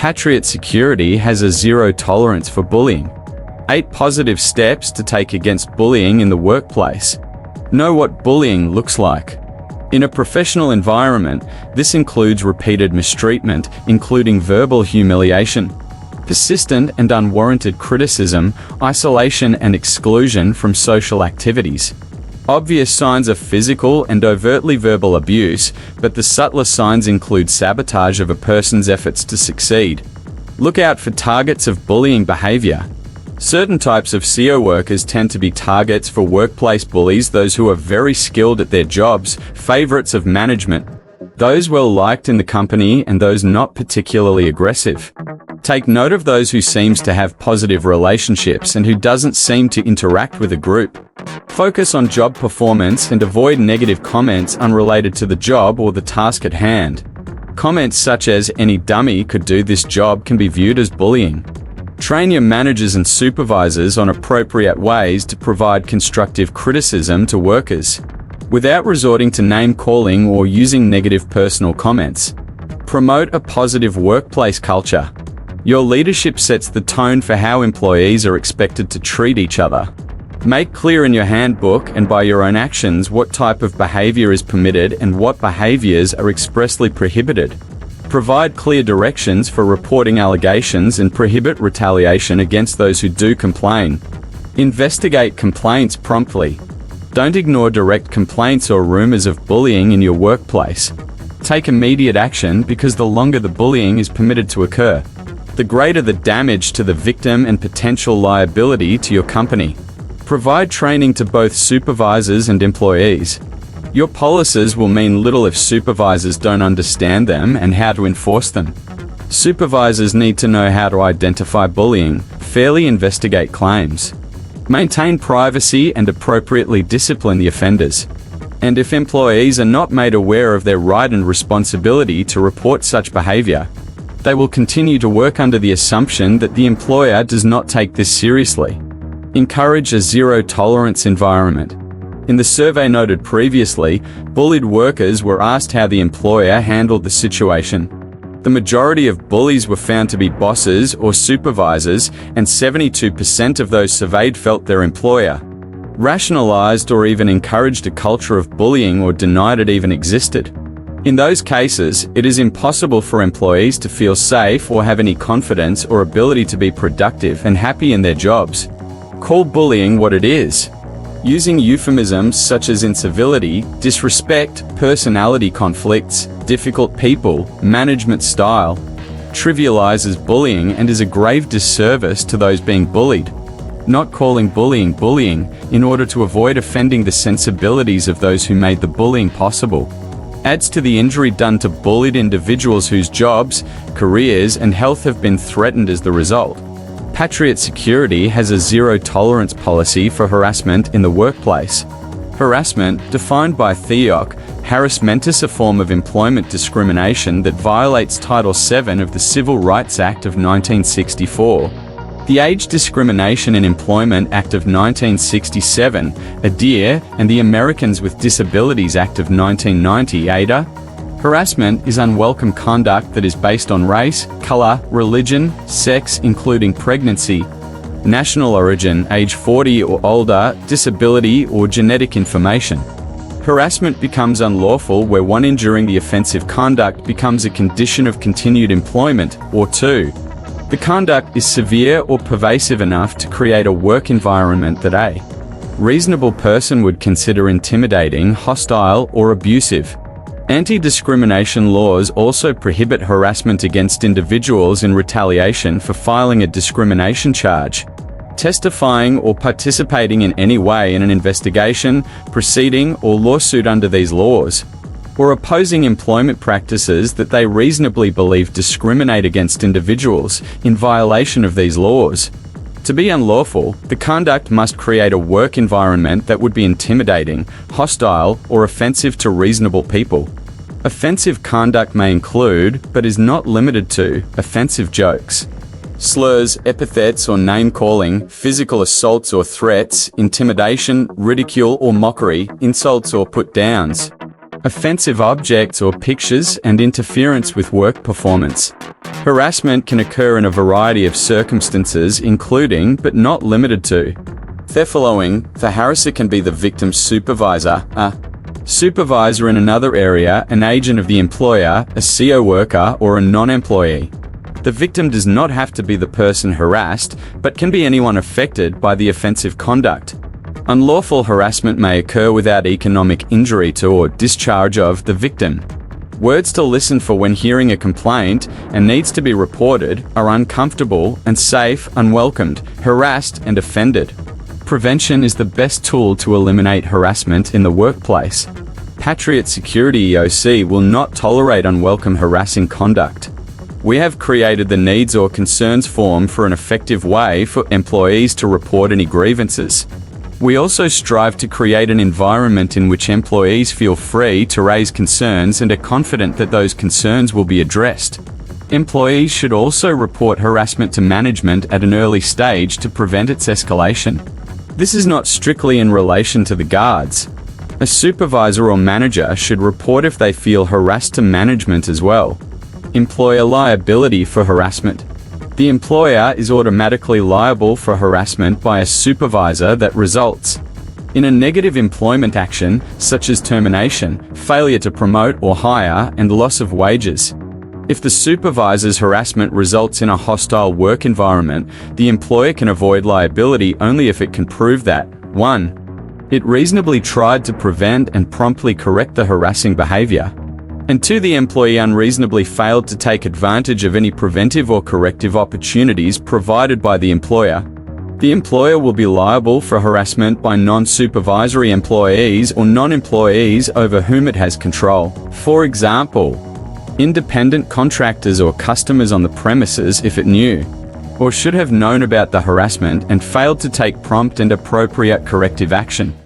Patriot Security has a zero tolerance for bullying. 8 positive steps to take against bullying in the workplace. Know what bullying looks like. In a professional environment, this includes repeated mistreatment, including verbal humiliation, persistent and unwarranted criticism, isolation and exclusion from social activities. Obvious signs are physical and overtly verbal abuse, but the subtler signs include sabotage of a person's efforts to succeed. Look out for targets of bullying behavior. Certain types of CO workers tend to be targets for workplace bullies: those who are very skilled at their jobs, favorites of management, those well liked in the company, and those not particularly aggressive. Take note of those who seems to have positive relationships and who doesn't seem to interact with a group. Focus on job performance and avoid negative comments unrelated to the job or the task at hand. Comments such as "any dummy could do this job" can be viewed as bullying. Train your managers and supervisors on appropriate ways to provide constructive criticism to workers, without resorting to name-calling or using negative personal comments. Promote a positive workplace culture. Your leadership sets the tone for how employees are expected to treat each other. Make clear in your handbook and by your own actions what type of behavior is permitted and what behaviors are expressly prohibited. Provide clear directions for reporting allegations and prohibit retaliation against those who do complain. Investigate complaints promptly. Don't ignore direct complaints or rumors of bullying in your workplace. Take immediate action, because the longer the bullying is permitted to occur, the greater the damage to the victim and potential liability to your company. Provide training to both supervisors and employees. Your policies will mean little if supervisors don't understand them and how to enforce them. Supervisors need to know how to identify bullying, fairly investigate claims, maintain privacy, and appropriately discipline the offenders. And if employees are not made aware of their right and responsibility to report such behavior, they will continue to work under the assumption that the employer does not take this seriously. Encourage a zero-tolerance environment. In the survey noted previously, bullied workers were asked how the employer handled the situation. The majority of bullies were found to be bosses or supervisors, and 72% of those surveyed felt their employer rationalized or even encouraged a culture of bullying or denied it even existed. In those cases, it is impossible for employees to feel safe or have any confidence or ability to be productive and happy in their jobs. Call bullying what it is. Using euphemisms such as incivility, disrespect, personality conflicts, difficult people, management style, trivializes bullying and is a grave disservice to those being bullied. Not calling bullying bullying, in order to avoid offending the sensibilities of those who made the bullying possible, adds to the injury done to bullied individuals whose jobs, careers, and health have been threatened as the result. Patriot Security has a zero-tolerance policy for harassment in the workplace. Harassment, defined by THEOC, harassment is a form of employment discrimination that violates Title VII of the Civil Rights Act of 1964, the Age Discrimination in Employment Act of 1967, ADEA, and the Americans with Disabilities Act of 1990, ADA. Harassment is unwelcome conduct that is based on race, color, religion, sex including pregnancy, national origin, age 40 or older, disability, or genetic information. Harassment becomes unlawful where 1, enduring the offensive conduct becomes a condition of continued employment, or 2, the conduct is severe or pervasive enough to create a work environment that a reasonable person would consider intimidating, hostile, or abusive. Anti-discrimination laws also prohibit harassment against individuals in retaliation for filing a discrimination charge, testifying, or participating in any way in an investigation, proceeding, or lawsuit under these laws, or opposing employment practices that they reasonably believe discriminate against individuals in violation of these laws. To be unlawful, the conduct must create a work environment that would be intimidating, hostile, or offensive to reasonable people. Offensive conduct may include, but is not limited to, offensive jokes, slurs, epithets or name-calling, physical assaults or threats, intimidation, ridicule or mockery, insults or put-downs, offensive objects or pictures, and interference with work performance. Harassment can occur in a variety of circumstances, including, but not limited to, the following. The harasser can be the victim's supervisor, a supervisor in another area, an agent of the employer, a CO worker, or a non-employee. The victim does not have to be the person harassed, but can be anyone affected by the offensive conduct. Unlawful harassment may occur without economic injury to or discharge of the victim. Words to listen for when hearing a complaint and needs to be reported are uncomfortable, unsafe, unwelcomed, harassed, and offended. Prevention is the best tool to eliminate harassment in the workplace. Patriot Security EOC will not tolerate unwelcome harassing conduct. We have created the Needs or Concerns form for an effective way for employees to report any grievances. We also strive to create an environment in which employees feel free to raise concerns and are confident that those concerns will be addressed. Employees should also report harassment to management at an early stage to prevent its escalation. This is not strictly in relation to the guards. A supervisor or manager should report if they feel harassed to management as well. Employer liability for harassment. The employer is automatically liable for harassment by a supervisor that results in a negative employment action, such as termination, failure to promote or hire, and loss of wages. If the supervisor's harassment results in a hostile work environment, the employer can avoid liability only if it can prove that 1. It reasonably tried to prevent and promptly correct the harassing behavior, and 2. The employee unreasonably failed to take advantage of any preventive or corrective opportunities provided by the employer. The employer will be liable for harassment by non-supervisory employees or non-employees over whom it has control. For example, independent contractors or customers on the premises if it knew or should have known about the harassment and failed to take prompt and appropriate corrective action.